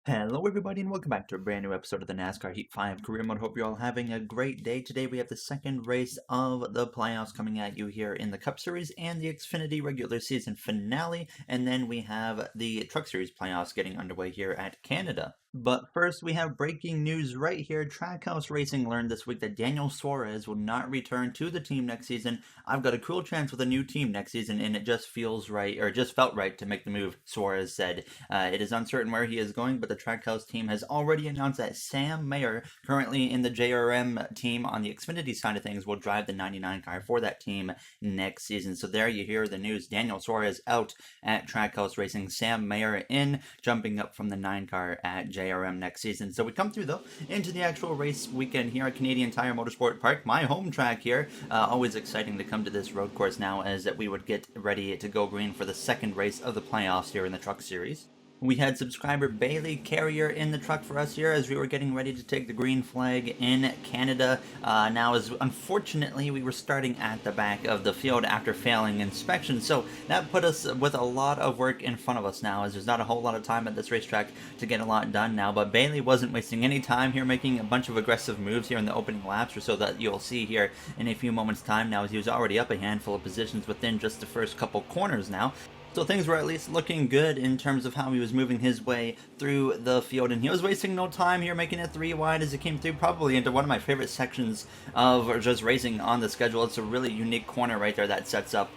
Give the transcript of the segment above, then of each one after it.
Hello, everybody, and welcome back to a brand new episode of the NASCAR Heat 5 Career Mode. Hope you're all having a great day. Today, we have the second race of the playoffs coming at you here in the Cup Series and the Xfinity regular season finale. And then we have the Truck Series playoffs getting underway here at Canada. But first, we have breaking news right here. Trackhouse Racing learned this week that Daniel Suarez will not return to the team next season. I've got a cool chance with a new team next season, and it just feels right, or just felt right to make the move, Suarez said. It is uncertain where he is going, but the Trackhouse team has already announced that Sam Mayer, currently in the JRM team on the Xfinity side of things, will drive the 99 car for that team next season. So there you hear the news. Daniel Suarez out at Trackhouse Racing. Sam Mayer in, jumping up from the 9 car at JRM next season. So we come through, though, into the actual race weekend here at Canadian Tire Motorsport Park, my home track here. Always exciting to come to this road course now, as that we would get ready to go green for the second race of the playoffs here in the Truck Series. We had subscriber Bailey Carrier in the truck for us here as we were getting ready to take the green flag in Canada. Now, as unfortunately we were starting at the back of the field after failing inspection, so that put us with a lot of work in front of us now, as there's not a whole lot of time at this racetrack to get a lot done now. But Bailey wasn't wasting any time here, making a bunch of aggressive moves here in the opening laps, or so that you'll see here in a few moments' time now, as he was already up a handful of positions within just the first couple corners now. So things were at least looking good in terms of how he was moving his way through the field, and he was wasting no time here, making it 3 wide as he came through, probably into one of my favorite sections of just racing on the schedule. It's a really unique corner right there that sets up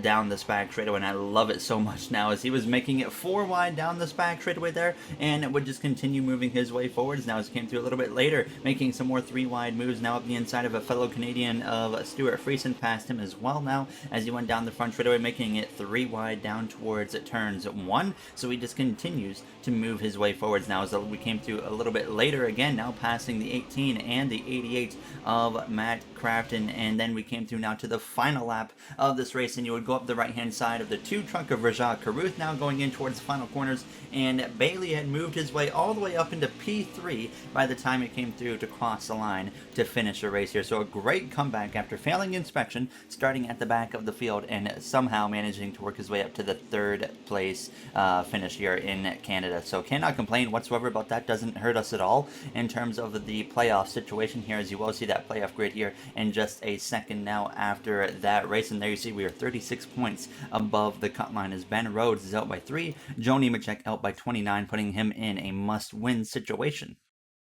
down this back straightaway, and I love it so much now, as he was making it 4 wide down this back straightaway there, and it would just continue moving his way forwards. Now, as he came through a little bit later, making some more 3 wide moves now up the inside of a fellow Canadian of Stuart Friesen, past him as well now, as he went down the front straightaway, making it 3 wide down towards turns 1. So he just continues to move his way forwards now, as we came through a little bit later again, now passing the 18 and the 88 of Matt Crafton, and then we came through now to the final lap of this race, and you would go up the right hand side of the 2 truck of Rajah Caruth, now going in towards the final corners, and Bailey had moved his way all the way up into P3 by the time it came through to cross the line to finish the race here. So a great comeback after failing inspection, starting at the back of the field and somehow managing to work his way up to the 3rd place finish here in Canada. So cannot complain whatsoever about that. Doesn't hurt us at all in terms of the playoff situation here, as you will see that playoff grid here in just a second now after that race. And there you see we are 36 points above the cut line, as Ben Rhodes is out by 3, Joni Nemechek out by 29, putting him in a must-win situation.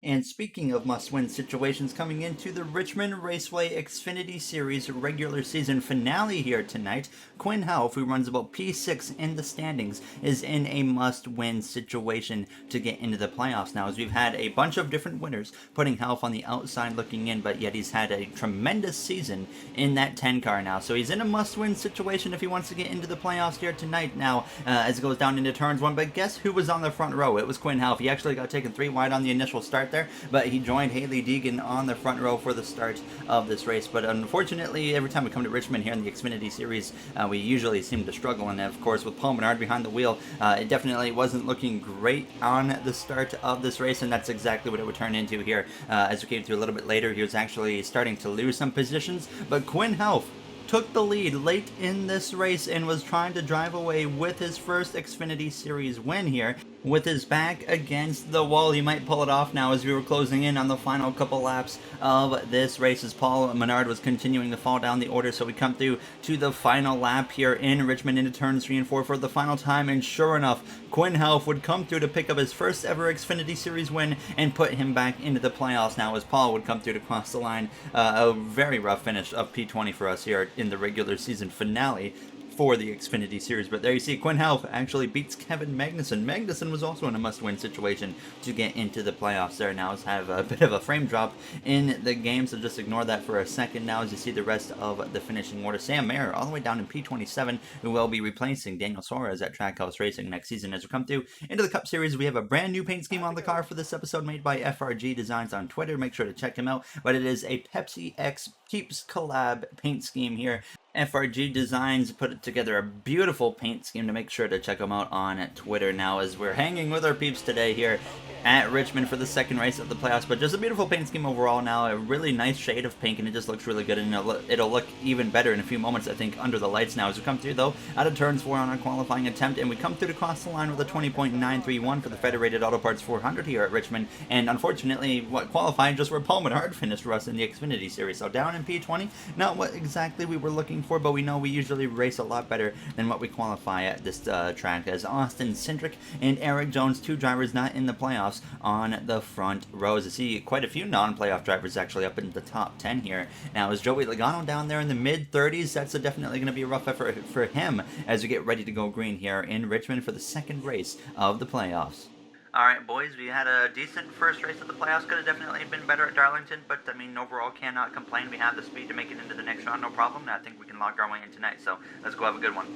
And speaking of must-win situations, coming into the Richmond Raceway Xfinity Series regular season finale here tonight, Quinn Houff, who runs about P6 in the standings, is in a must-win situation to get into the playoffs now, as we've had a bunch of different winners, putting Houff on the outside looking in, but yet he's had a tremendous season in that 10 car now. So he's in a must-win situation if he wants to get into the playoffs here tonight now, as it goes down into turns 1. But guess who was on the front row? It was Quinn Houff. He actually got taken 3 wide on the initial start there, but he joined Haley Deegan on the front row for the start of this race. But unfortunately, every time we come to Richmond here in the Xfinity Series, we usually seem to struggle, and of course with Paul Menard behind the wheel, it definitely wasn't looking great on the start of this race, and that's exactly what it would turn into here. As we came through a little bit later, he was actually starting to lose some positions, but Quinn Houff took the lead late in this race and was trying to drive away with his first Xfinity Series win here. With his back against the wall, he might pull it off now, as we were closing in on the final couple laps of this race, as Paul Menard was continuing to fall down the order. So we come through to the final lap here in Richmond into turns 3 and 4 for the final time, and sure enough, Quinn Houff would come through to pick up his first ever Xfinity Series win and put him back into the playoffs now, as Paul would come through to cross the line. A very rough finish of P20 for us here in the regular season finale for the Xfinity Series. But there you see Quinn Houff actually beats Kevin Magnussen. Magnussen was also in a must-win situation to get into the playoffs there. Now, have a bit of a frame drop in the game, so just ignore that for a second now, as you see the rest of the finishing order. Sam Mayer all the way down in P27, who will be replacing Daniel Suarez at Trackhouse Racing next season. As we come through into the Cup Series, we have a brand new paint scheme on the car for this episode, made by FRG Designs on Twitter. Make sure to check him out. But it is a Pepsi X Keeps collab paint scheme here. FRG Designs put together a beautiful paint scheme. To make sure to check them out on Twitter now, as we're hanging with our peeps today here at Richmond for the second race of the playoffs, but just a beautiful paint scheme overall now, a really nice shade of pink, and it just looks really good, and it'll look even better in a few moments, I think, under the lights now as we come through, though, out of turns 4 on our qualifying attempt, and we come through to cross the line with a 20.931 for the Federated Auto Parts 400 here at Richmond, and unfortunately, what qualifying just where Paul Menard finished for us in the Xfinity Series, so down in P20, not what exactly we were looking for, but we know we usually race a lot better than what we qualify at this track, as Austin Cindric and Eric Jones, 2 drivers not in the playoffs, on the front rows. I see quite a few non-playoff drivers actually up in the top 10 here. Now, is Joey Logano down there in the mid-30s? That's definitely going to be a rough effort for him as we get ready to go green here in Richmond for the second race of the playoffs. Alright, boys, we had a decent first race of the playoffs. Could have definitely been better at Darlington, but, I mean, overall, cannot complain. We have the speed to make it into the next round, no problem. And I think we can lock our way in tonight, so let's go have a good one.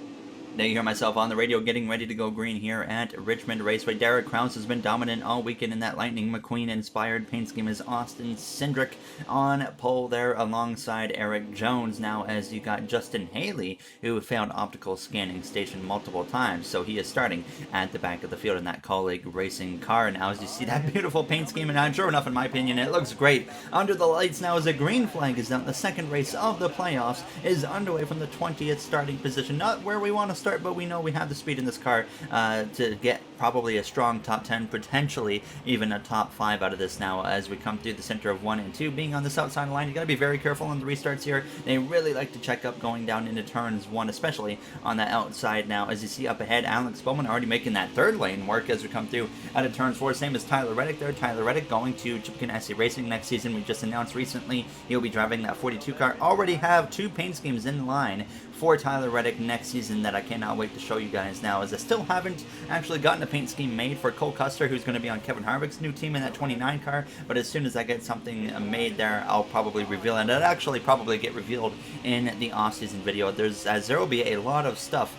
Now you hear myself on the radio getting ready to go green here at Richmond Raceway. Derek Kraus has been dominant all weekend in that Lightning McQueen-inspired paint scheme as Austin Cindric on pole there alongside Eric Jones. Now as you got Justin Haley, who found optical scanning station multiple times, so he is starting at the back of the field in that colleague racing car. Now as you see that beautiful paint scheme, and sure enough, in my opinion, it looks great. Under the lights now as a green flag is down. The second race of the playoffs is underway from the 20th starting position. Not where we want to start, but we know we have the speed in this car to get probably a strong top 10, potentially even a top 5 out of this now as we come through the center of 1 and 2. Being on this outside line, you got to be very careful on the restarts here. They really like to check up going down into turns 1, especially on the outside now. As you see up ahead, Alex Bowman already making that third lane work as we come through out of turns 4. Same as Tyler Reddick there. Tyler Reddick going to Chip Ganassi Racing next season. We just announced recently he'll be driving that 42 car. Already have 2 paint schemes in line for Tyler Reddick next season that I cannot wait to show you guys now, as I still haven't actually gotten a paint scheme made for Cole Custer, who's going to be on Kevin Harvick's new team in that 29 car, but as soon as I get something made there, I'll probably reveal it, and it'll actually probably get revealed in the off-season video. There will be a lot of stuff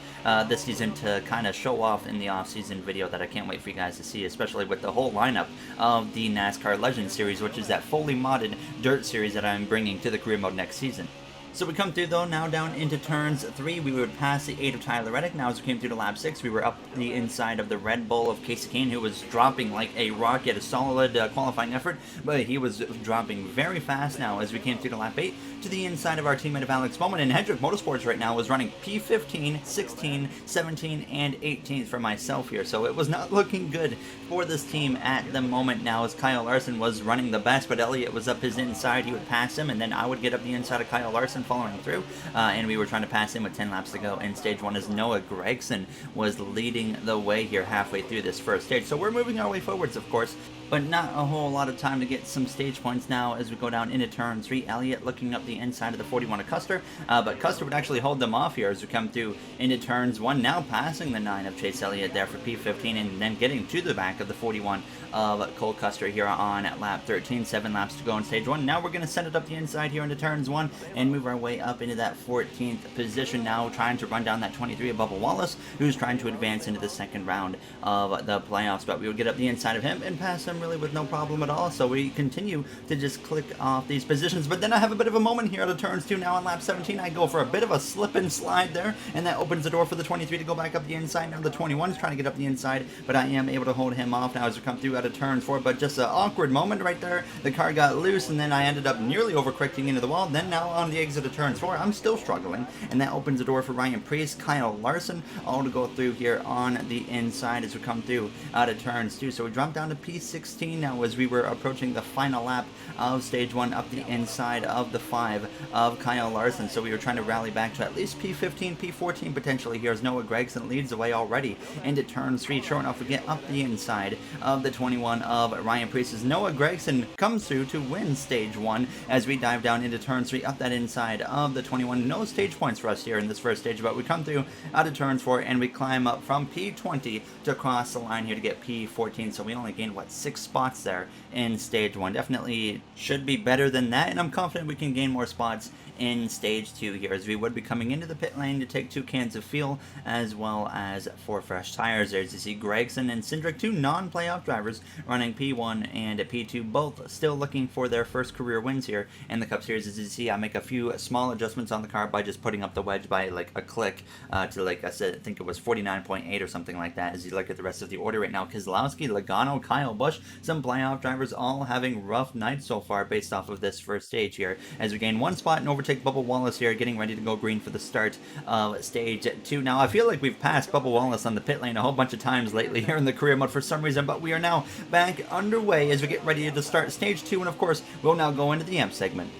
this season to kind of show off in the off-season video that I can't wait for you guys to see, especially with the whole lineup of the NASCAR Legends Series, which is that fully modded dirt series that I'm bringing to the career mode next season. So we come through, though, now down into turns 3. We would pass the 8 of Tyler Reddick. Now as we came through to lap 6, we were up the inside of the Red Bull of Casey Kane, who was dropping like a rock. He had a solid qualifying effort, but he was dropping very fast now as we came through to lap 8 to the inside of our teammate of Alex Bowman. And Hendrick Motorsports right now was running P15, 16, 17, and 18th for myself here. So it was not looking good for this team at the moment now, as Kyle Larson was running the best, but Elliott was up his inside. He would pass him, and then I would get up the inside of Kyle Larson following through, and we were trying to pass him with 10 laps to go in stage 1 as Noah Gragson was leading the way here halfway through this first stage. So we're moving our way forwards, of course, but not a whole lot of time to get some stage points now as we go down into turn 3. Elliott looking up the inside of the 41 of Custer, but Custer would actually hold them off here as we come through into turns 1, now passing the 9 of Chase Elliott there for P15, and then getting to the back of the 41 of Cole Custer here on lap 13. 7 laps to go in stage 1. Now we're going to send it up the inside here into turns 1 and move our way up into that 14th position now, trying to run down that 23 of Bubba Wallace, who's trying to advance into the second round of the playoffs, but we would get up the inside of him and pass him really with no problem at all. So we continue to just click off these positions, but then I have a bit of a moment here out of turns 2 now on lap 17. I go for a bit of a slip and slide there, and that opens the door for the 23 to go back up the inside. Now the 21 is trying to get up the inside, but I am able to hold him off now as we come through out of turn 4, but just an awkward moment right there. The car got loose, and then I ended up nearly overcorrecting into the wall. Then now on the exit of turns 4, I'm still struggling, and that opens the door for Ryan Preece, Kyle Larson, all to go through here on the inside as we come through out of turns 2. So we drop down to P16 now as we were approaching the final lap of stage 1 up the inside of the 5 of Kyle Larson. So we were trying to rally back to at least P15, P14 potentially here as Noah Gragson leads the way already into turn 3. Sure enough, we get up the inside of the 21 of Ryan Preece as Noah Gragson comes through to win stage 1 as we dive down into turn 3 up that inside of the 21. No stage points for us here in this first stage, but we come through out of turns 4 and we climb up from P20 to cross the line here to get P14. So we only gained, what, 6 spots there in stage 1. Definitely should be better than that, and I'm confident we can gain more spots in stage 2 here as we would be coming into the pit lane to take 2 cans of fuel as well as 4 fresh tires. There's you see Gragson and Cindric, 2 non-playoff drivers drivers running P1 and P2, both still looking for their first career wins here in the Cup Series. As you see, I make a few small adjustments on the car by just putting up the wedge by like a click to, like I said, I think it was 49.8 or something like that. As you look at the rest of the order right now, Keselowski, Logano, Kyle Busch, some playoff drivers all having rough nights so far based off of this first stage here. As we gain one spot and overtake Bubba Wallace here, getting ready to go green for the start of stage 2. Now, I feel like we've passed Bubba Wallace on the pit lane a whole bunch of times lately here in the career mode for some reason, but we are now back underway as we get ready to start stage 2, and of course, we'll now go into the AMP segment.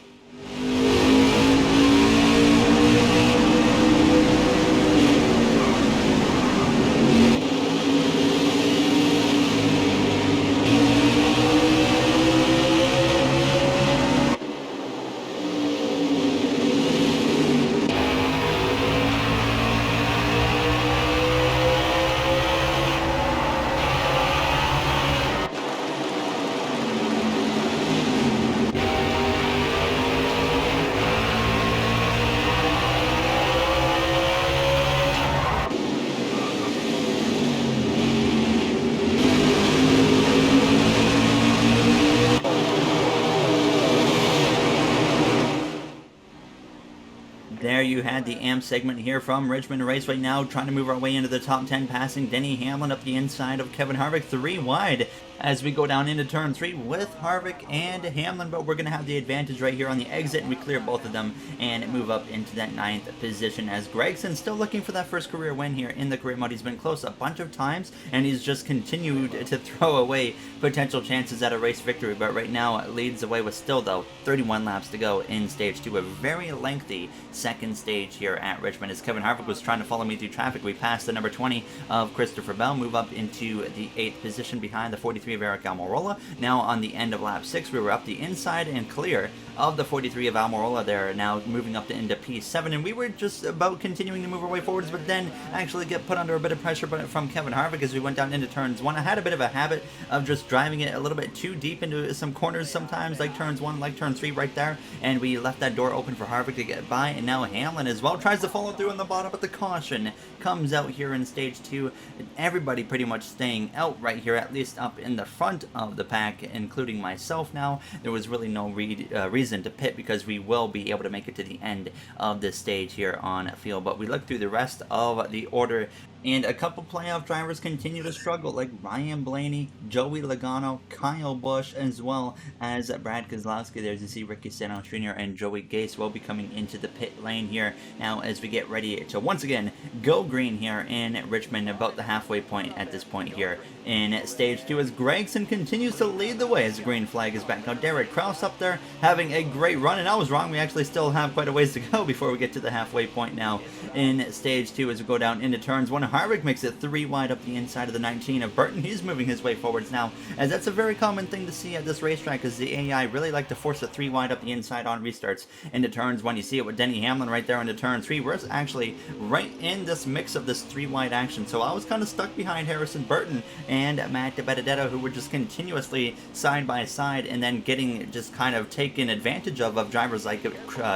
There you had the AMP segment here from Richmond Raceway, now trying to move our way into the top 10, passing Denny Hamlin up the inside of Kevin Harvick, 3 wide as we go down into turn 3 with Harvick and Hamlin, but we're going to have the advantage right here on the exit, and we clear both of them and move up into that 9th position as Gragson still looking for that first career win here in the career mode. He's been close a bunch of times, and he's just continued to throw away potential chances at a race victory, but right now leads the way with still, though, 31 laps to go in stage 2, a very lengthy second stage here at Richmond. As Kevin Harvick was trying to follow me through traffic, we passed the number 20 of Christopher Bell, move up into the 8th position behind the 43 of Eric Almirola. Now on the end of lap 6, we were up the inside and clear of the 43 of Almirola there, now moving up into P7, and we were just about continuing to move our way forwards, but then actually get put under a bit of pressure from Kevin Harvick as we went down into turns 1. I had a bit of a habit of just driving it a little bit too deep into some corners sometimes, like turns 1, like turn 3 right there, and we left that door open for Harvick to get by, and now Hamlin as well tries to follow through on the bottom, but the caution comes out here in stage 2. Everybody pretty much staying out right here, at least up in the front of the pack, including myself now. There was really no reason to pit because we will be able to make it to the end of this stage here on field, but we look through the rest of the order, and a couple playoff drivers continue to struggle, like Ryan Blaney, Joey Logano, Kyle Busch, as well as Brad Keselowski. There's you see Ricky Stenhouse Jr. and Joey Gase will be coming into the pit lane here now as we get ready to once again go green here in Richmond, about the halfway point at this point here in stage 2, as Gragson continues to lead the way as the green flag is back. Now Derek Kraus up there having a great run, and I was wrong, we actually still have quite a ways to go before we get to the halfway point now in stage 2 as we go down into turns 1. Harvick makes it 3 wide up the inside of the 19 of Burton. He's moving his way forwards now, as that's a very common thing to see at this racetrack, because the AI really like to force a 3 wide up the inside on restarts into turns 1. You see it with Denny Hamlin right there into turn 3. We're actually right in this mix of this 3 wide action, so I was kind of stuck behind Harrison Burton and Matt DiBenedetto, who were just continuously side by side, and then getting just kind of taken advantage of drivers like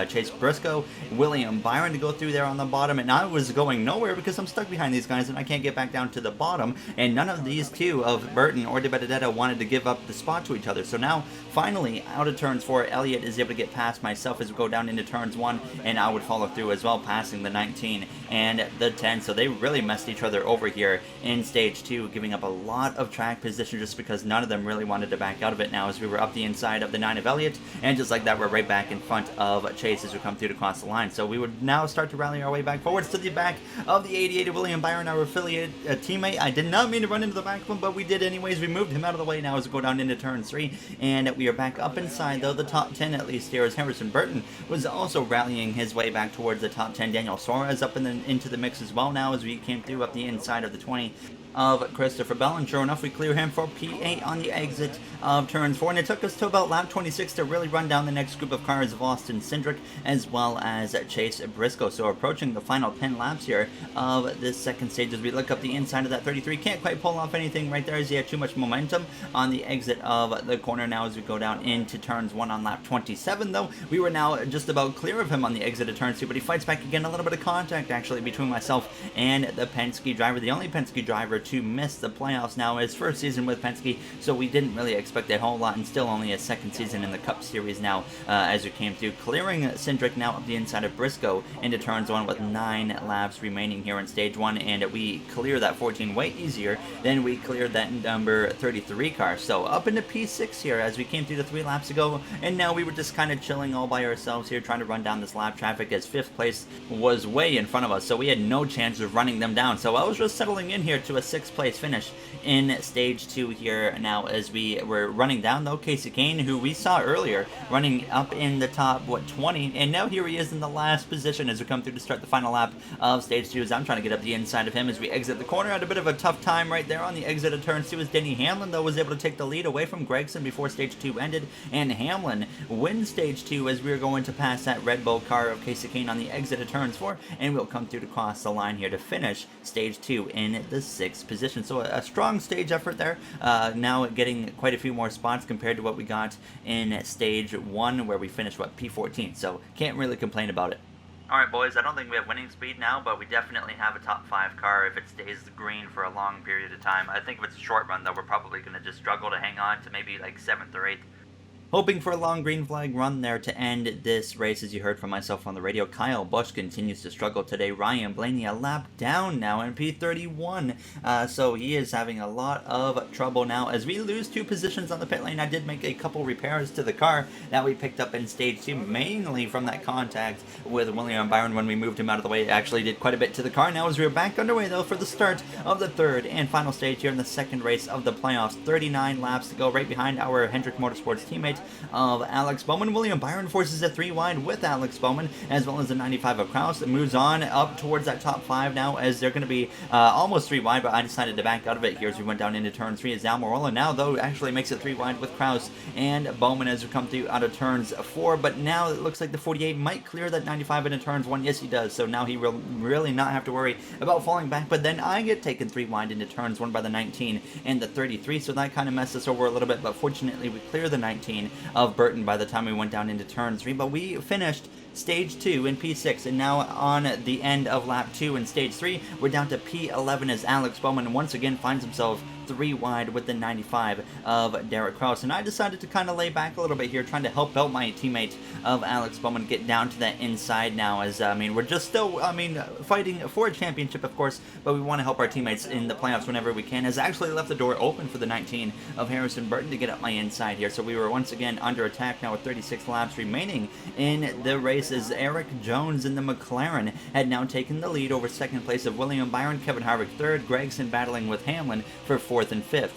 Chase Briscoe, William Byron to go through there on the bottom, and I was going nowhere because I'm stuck behind these guys and I can't get back down to the bottom, and none of these two of Burton or DiBenedetto wanted to give up the spot to each other. So now finally out of turns 4, Elliott is able to get past myself as we go down into turns 1, and I would follow through as well, passing the 19 and the 10. So they really messed each other over here in stage 2, giving up a lot of track position just because none of them really wanted to back out of it now, as we were up the inside of the 9 of Elliott, and just like that we're right back in front of Chase as we come through to cross the line. So we would now start to rally our way back forwards to the back of the 88 of William Byron, our affiliate teammate. I did not mean to run into the back of him, but we did anyways. We moved him out of the way now as we go down into turn 3, and we are back up inside, though, the top 10 at least here, as Harrison Burton was also rallying his way back towards the top 10. Daniel Suarez up into the mix as well now as we came through up the inside of the 20 of Christopher Bell, and sure enough we clear him for P8 on the exit of turns 4, and it took us to about lap 26 to really run down the next group of cars of Austin Cindric as well as Chase Briscoe. So approaching the final 10 laps here of this second stage as we look up the inside of that 33. Can't quite pull off anything right there as he had too much momentum on the exit of the corner now as we go down into turns 1 on lap 27, though. We were now just about clear of him on the exit of turn 2, but he fights back again. A little bit of contact actually between myself and the Penske driver, the only Penske driver to miss the playoffs now. His first season with Penske, so we didn't really expect a whole lot, and still only a second season in the Cup Series now as we came through, clearing Cindric now up the inside of Briscoe into turns 1 with 9 laps remaining here in stage 1, and we clear that 14 way easier than we cleared that number 33 car. So up into P6 here as we came through the 3 laps ago, and now we were just kind of chilling all by ourselves here, trying to run down this lap traffic as 5th place was way in front of us, so we had no chance of running them down. So I was just settling in here to a 6th place finish in stage 2 here now as we were running down, though, Casey Kane, who we saw earlier running up in the top 20, and now here he is in the last position as we come through to start the final lap of stage 2 as I'm trying to get up the inside of him as we exit the corner. Had a bit of a tough time right there on the exit of turn 2 as Denny Hamlin, though, was able to take the lead away from Gragson before stage 2 ended, and Hamlin wins stage 2 as we are going to pass that Red Bull car of Casey Kane on the exit of turns 4, and we'll come through to cross the line here to finish stage 2 in the 6th position. So a strong stage effort there, now getting quite a few more spots compared to what we got in stage 1 where we finished, what, P14, so can't really complain about it. Alright boys, I don't think we have winning speed now, but we definitely have a top 5 car if it stays green for a long period of time. I think if it's a short run though, we're probably going to just struggle to hang on to maybe like 7th or 8th. Hoping for a long green flag run there to end this race, as you heard from myself on the radio. Kyle Busch continues to struggle today. Ryan Blaney a lap down now in P31, so he is having a lot of trouble now as we lose 2 positions on the pit lane. I did make a couple repairs to the car that we picked up in stage 2, mainly from that contact with William Byron when we moved him out of the way. It actually did quite a bit to the car. Now as we are back underway though for the start of the 3rd and final stage here in the 2nd race of the playoffs. 39 laps to go, right behind our Hendrick Motorsports teammate of Alex Bowman. William Byron forces a 3 wide with Alex Bowman, as well as the 95 of Kraus. It moves on up towards that top 5 now, as they're going to be almost 3 wide, but I decided to back out of it here as we went down into turn 3. As Almirola now, though, actually makes it 3 wide with Kraus and Bowman as we come through out of turns 4, but now it looks like the 48 might clear that 95 into turns 1. Yes, he does, so now he will really not have to worry about falling back, but then I get taken 3 wide into turns 1 by the 19 and the 33, so that kind of messed us over a little bit, but fortunately we clear the 19 of Burton by the time we went down into turn 3, but we finished stage 2 in P6, and now on the end of lap 2 in stage 3, we're down to P11 as Alex Bowman once again finds himself 3 wide with the 95 of Derek Kraus. And I decided to kind of lay back a little bit here, trying to help out my teammate of Alex Bowman get down to that inside now, as, we're just still, fighting for a championship, of course, but we want to help our teammates in the playoffs whenever we can, as I actually left the door open for the 19 of Harrison Burton to get up my inside here. So we were once again under attack now with 36 laps remaining in the race, as Eric Jones in the McLaren had now taken the lead over 2nd place of William Byron, Kevin Harvick 3rd, Gragson battling with Hamlin for 4th and 5th.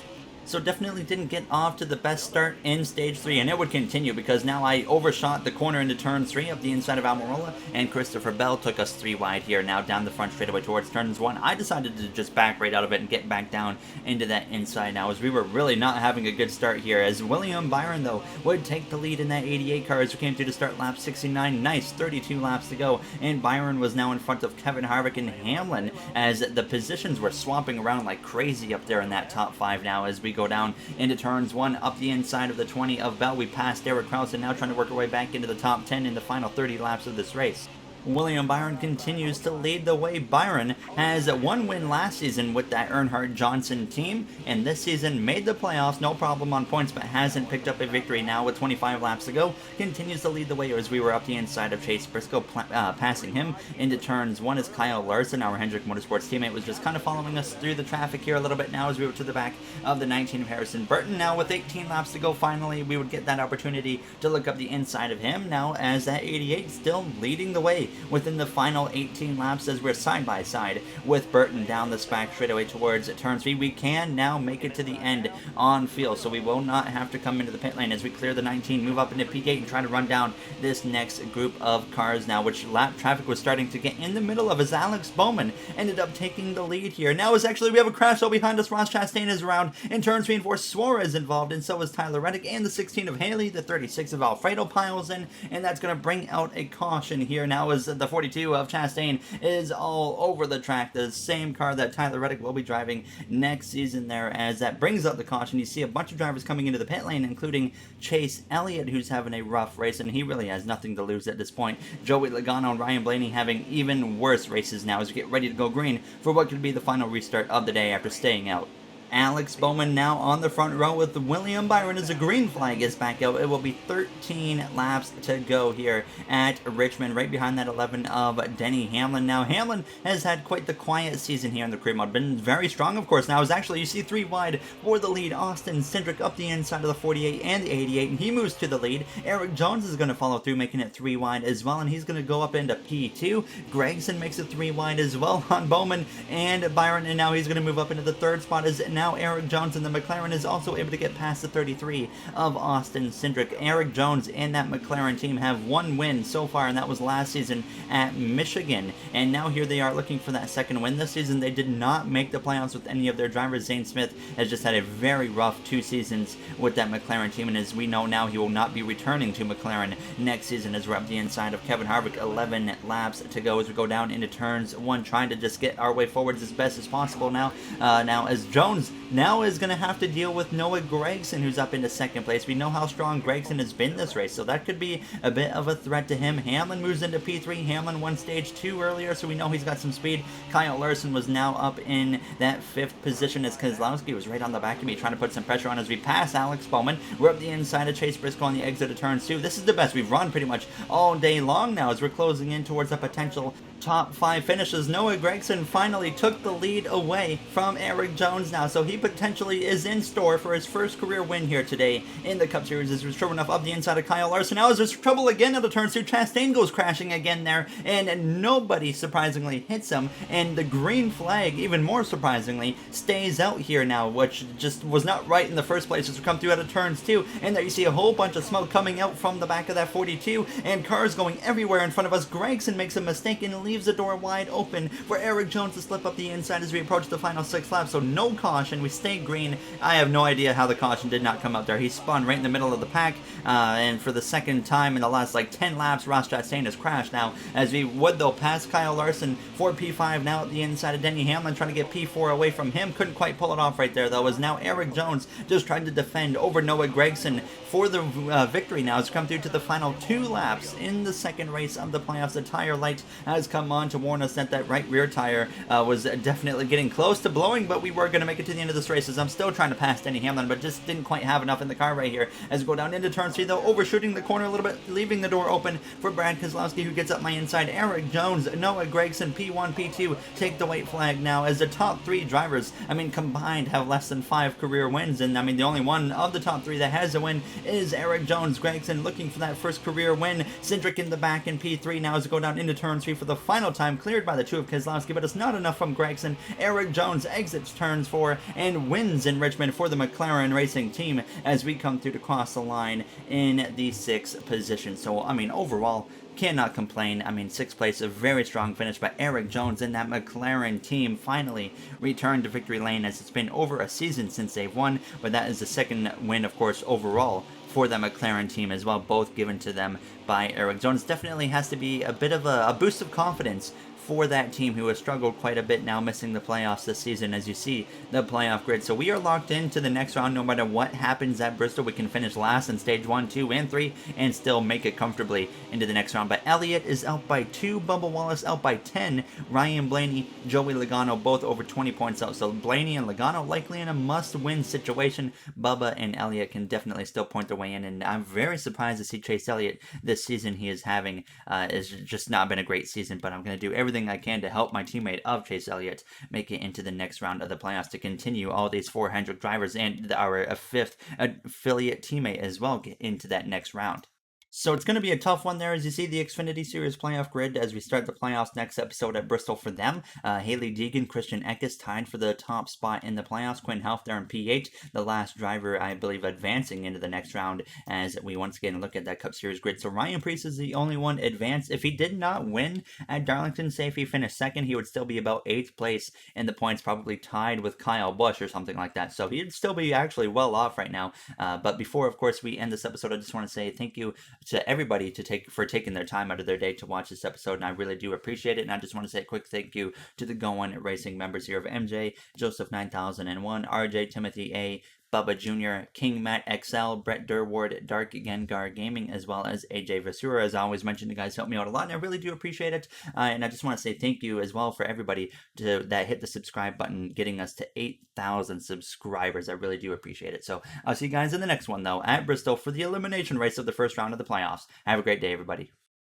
So definitely didn't get off to the best start in stage 3, and it would continue because now I overshot the corner into turn 3 up the inside of Almirola, and Christopher Bell took us 3 wide here, now down the front straightaway towards turns 1. I decided to just back right out of it and get back down into that inside now, as we were really not having a good start here, as William Byron, though, would take the lead in that 88 car as we came through to start lap 69. Nice, 32 laps to go, and Byron was now in front of Kevin Harvick and Hamlin, as the positions were swapping around like crazy up there in that top 5 now, as we go down into turns 1 up the inside of the 20 of Bell. We passed Derek Kraus and now trying to work our way back into the top 10 in the final 30 laps of this race. William Byron continues to lead the way. Byron has 1 win last season with that Earnhardt Johnson team, and this season made the playoffs, no problem on points, but hasn't picked up a victory now with 25 laps to go. Continues to lead the way as we were up the inside of Chase Briscoe, passing him into turns 1 as Kyle Larson, our Hendrick Motorsports teammate, was just kind of following us through the traffic here a little bit now as we were to the back of the 19 of Harrison Burton. Now with 18 laps to go, finally we would get that opportunity to look up the inside of him now, as that 88 still leading the way within the final 18 laps as we're side by side with Burton down the back straightaway towards turn 3. We can now make it to the end on field, so we will not have to come into the pit lane as we clear the 19, move up into P8 and try to run down this next group of cars now, which lap traffic was starting to get in the middle of, as Alex Bowman ended up taking the lead here. Now as actually we have a crash all behind us. Ross Chastain is around in turn 3 and 4. Suarez involved, and so is Tyler Reddick, and the 16 of Haley. The 36 of Alfredo piles in, and that's going to bring out a caution here now, as the 42 of Chastain is all over the track. The same car that Tyler Reddick will be driving next season there, as that brings up the caution. You see a bunch of drivers coming into the pit lane, including Chase Elliott, who's having a rough race, and he really has nothing to lose at this point. Joey Logano and Ryan Blaney having even worse races now as we get ready to go green for what could be the final restart of the day after staying out. Alex Bowman now on the front row with William Byron as the green flag is back out. It will be 13 laps to go here at Richmond, right behind that 11 of Denny Hamlin. Now, Hamlin has had quite the quiet season here in the career mode. Been very strong, of course. Now, is actually, you see 3 wide for the lead. Austin Cindric up the inside of the 48 and the 88, and he moves to the lead. Eric Jones is going to follow through, making it 3 wide as well, and he's going to go up into P2. Gregson makes it 3 wide as well on Bowman and Byron, and now he's going to move up into the 3rd spot as now Eric Jones in the McLaren is also able to get past the 33 of Austin Cindric. Eric Jones and that McLaren team have 1 win so far, and that was last season at Michigan. And now here they are looking for that 2nd win. This season they did not make the playoffs with any of their drivers. Zane Smith has just had a very rough 2 seasons with that McLaren team, and as we know now, he will not be returning to McLaren next season as we're up the inside of Kevin Harvick. 11 laps to go as we go down into turns 1, trying to just get our way forwards as best as possible now. Now as Jones now is going to have to deal with Noah Gragson, who's up into 2nd place. We know how strong Gragson has been this race, so that could be a bit of a threat to him. Hamlin moves into P3. Hamlin won stage 2 earlier, so we know he's got some speed. Kyle Larson was now up in that 5th position as Keselowski was right on the back of me, trying to put some pressure on as we pass Alex Bowman. We're up the inside of Chase Briscoe on the exit of turns 2. This is the best we've run pretty much all day long now as we're closing in towards a potential top 5 finishes. Noah Gragson finally took the lead away from Eric Jones now, so he potentially is in store for his first career win here today in the Cup Series as there's trouble enough up the inside of Kyle Larson. Now as there's trouble again at the turn 2, Chastain goes crashing again there, and nobody surprisingly hits him, and the green flag, even more surprisingly, stays out here now, which just was not right in the first place as we come through out of turns 2, and there you see a whole bunch of smoke coming out from the back of that 42, and cars going everywhere in front of us. Gragson makes a mistake and leaves the door wide open for Eric Jones to slip up the inside as we approach the final 6 laps, so no caution. We stay green. I have no idea how the caution did not come out there. He spun right in the middle of the pack, and for the 2nd time in the last 10 laps, Ross Chastain has crashed now as we would though pass Kyle Larson for P5 now at the inside of Denny Hamlin, trying to get P4 away from him. Couldn't quite pull it off right there though, as now Eric Jones just tried to defend over Noah Gragson for the victory now as we come through to the final 2 laps in the 2nd race of the playoffs. The tire light has come on to warn us that that right rear tire was definitely getting close to blowing, but we were going to make it to the end of this race as I'm still trying to pass Denny Hamlin, but just didn't quite have enough in the car right here as we go down into turn 3 though, overshooting the corner a little bit, leaving the door open for Brad Keselowski, who gets up my inside. Eric Jones, Noah Gragson, P1, P2 take the white flag now as the top 3 drivers, combined have less than 5 career wins, and the only one of the top 3 that has a win is Eric Jones. Gragson looking for that first career win. Cindric in the back in P3 now as we go down into turn 3 for the final time, cleared by the 2 of Keselowski, but it's not enough from Gragson. Eric Jones exits turns 4 and wins in Richmond for the McLaren Racing team as we come through to cross the line in the 6th position. So, overall, cannot complain. 6th place, a very strong finish by Eric Jones, and that McLaren team finally returned to victory lane as it's been over a season since they've won, but that is the 2nd win, of course, overall for the McLaren team as well, both given to them by Eric Jones. Definitely has to be a bit of a boost of confidence for that team who has struggled quite a bit now, missing the playoffs this season as you see the playoff grid. So we are locked into the next round. No matter what happens at Bristol, we can finish last in stage 1, 2, and 3 and still make it comfortably into the next round. But Elliott is out by 2, Bubba Wallace out by 10, Ryan Blaney, Joey Logano both over 20 points out. So Blaney and Logano likely in a must-win situation. Bubba and Elliott can definitely still point their way in, and I'm very surprised to see Chase Elliott this season he is having. It's just not been a great season, but I'm going to do everything I can to help my teammate of Chase Elliott make it into the next round of the playoffs to continue all these 400 drivers and our 5th affiliate teammate as well get into that next round. So it's going to be a tough one there as you see the Xfinity Series playoff grid as we start the playoffs next episode at Bristol for them. Haley Deegan, Christian Eckes tied for the top spot in the playoffs. Quinn Helf there in P8, the last driver, I believe, advancing into the next round as we once again look at that Cup Series grid. So Ryan Preece is the only one advanced. If he did not win at Darlington, say if he finished 2nd, he would still be about 8th place in the points, probably tied with Kyle Busch or something like that. So he'd still be actually well off right now. But before, of course, we end this episode, I just want to say thank you to everybody for taking their time out of their day to watch this episode, and I really do appreciate it. And I just want to say a quick thank you to the Going Racing members here of MJ, Joseph 9001, RJ, Timothy A, Bubba Jr., King Matt XL, Brett Durward, Dark Gengar Gaming, as well as AJ Vasura. As I always mention, you guys help me out a lot, and I really do appreciate it. And I just want to say thank you as well for everybody that hit the subscribe button, getting us to 8,000 subscribers. I really do appreciate it. So I'll see you guys in the next one, though, at Bristol for the elimination race of the first round of the playoffs. Have a great day, everybody.